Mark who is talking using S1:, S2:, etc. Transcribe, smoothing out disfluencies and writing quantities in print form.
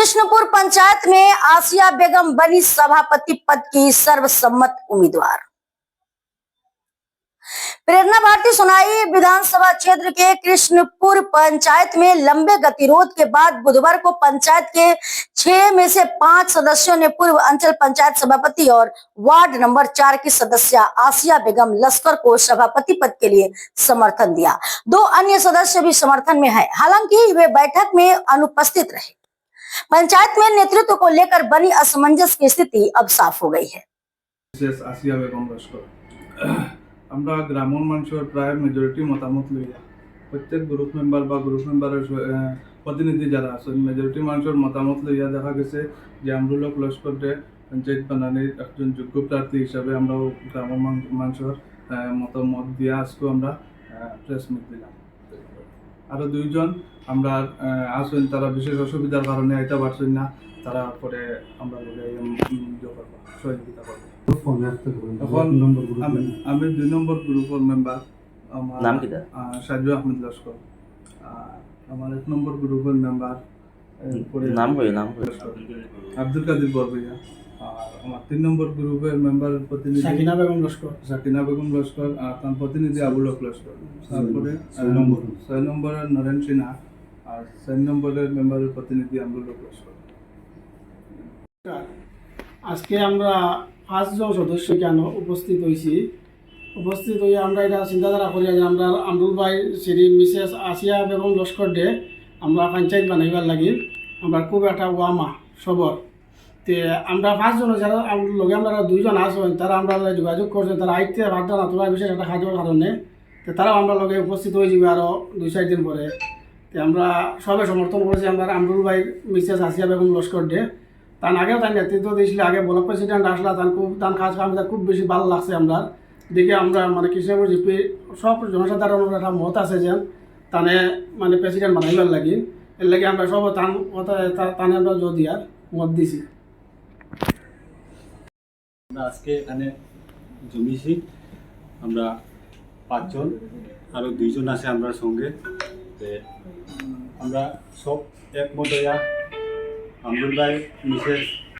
S1: कृष्णपुर पंचायत में आसिया बेगम बनी सभापति पद की सर्वसम्मत उम्मीदवार। प्रेरणा भारती सुनाई विधानसभा क्षेत्र के कृष्णपुर पंचायत में लंबे गतिरोध के बाद बुधवार को पंचायत के 6 में से 5 सदस्यों ने पूर्व अंचल पंचायत सभापति और वार्ड नंबर 4 की सदस्य आसिया बेगम लश्कर को सभापति पद के लिए समर्थन दिया। 2 अन्य सदस्य भी समर्थन में है, हालांकि वे बैठक में अनुपस्थित रहे। पंचायत में नेतृत्व को लेकर बनी असमंजस की स्थिति अब साफ हो गई है।
S2: आसिया बेगम लश्कर আমরা গ্রামের মানুষের প্রায় মেজরিটি মতামত লইয়া প্রত্যেক গ্রুপ মেম্বার বা গ্রুপ মেম্বারের প্রতিনিধি যারা আছেন মেজরিটি মানুষের মতামত লইয়া দেখা গেছে যে আমরুলক লস্করকে পঞ্চায়েত বানানোর একজন যোগ্য প্রার্থী হিসাবে আমরাও গ্রামের মানুষের মতামত দিয়া আজকে আমরা প্রেস মিট দিলাম। আরও 2 জন আমরা আসেন, তারা বিশেষ অসুবিধার কারণে আইতে পারছেন না, তারা পরে আমরা সহযোগিতা করবো। এখন আমি 2 নম্বর গ্রুপের মেম্বার, আমার নাম কি সাজু আহমেদ লস্কর। আমার 1 নম্বর গ্রুপের মেম্বার নাম আব্দুল কাদির বরভূঁইয়া। আর আমার 3 নম্বর গ্রুপের মেম্বার প্রতিনিধি সাকিনা বেগম লস্কর আর তার প্রতিনিধি আবুল হক লস্কর। তারপরে 6 নম্বরের নরেন সিনহা আর 4 নম্বরের মেম্বারের প্রতিনিধি আবুল হক লস্কর।
S3: আজকে আমরা 5 জন সদস্য কেন উপস্থিত হয়েছি, উপস্থিত হয়ে আমরা এটা চিন্তাধারা করি যে আমরা আমরুল ভাই শ্রী মিসেস আসিয়া বেগম লস্কর দে আমরা পঞ্চায়েত বানাইবার লাগি আমরা খুব একটা ওয়ামা সবর তে আমরা 5 জন যারা লগে আমরা 2 জন আসেন, তারা আমরা যোগাযোগ করছেন, তারা আইতে পারতো না, তোরা বিশেষ একটা কাজের কারণে তো তারাও আমরা লগে উপস্থিত হয়ে যাবে আরও 2-4 দিন পরে। তো আমরা সবাই সমর্থন করেছি আমরা আমরুল ভাই মিসেস আসিয়া বেগম লস্কর দে। তার আগেও তার নেতৃত্ব দিয়েছিল, আগে ব্লক প্রেসিডেন্ট আসলা, তার খুব তার কাজ কামটা খুব বেশি ভালো লাগছে আমরা দেখে। আমরা মানে কৃষ্ণপুর জিপি সব জনসাধারণের একটা মত আছে যে তানে মানে প্রেসিডেন্ট বানাইবার লাগি, এর লাগে আমরা সব তান কথা তানে আমরা যদি আর মত দিছি।
S4: আমরা আজকে এখানে জমিছি, আমরা 5 জন, আরও 2 জন আছে আমরা সঙ্গে। আমরা সব একমত হইয়া আমরুল ভাই মিসেস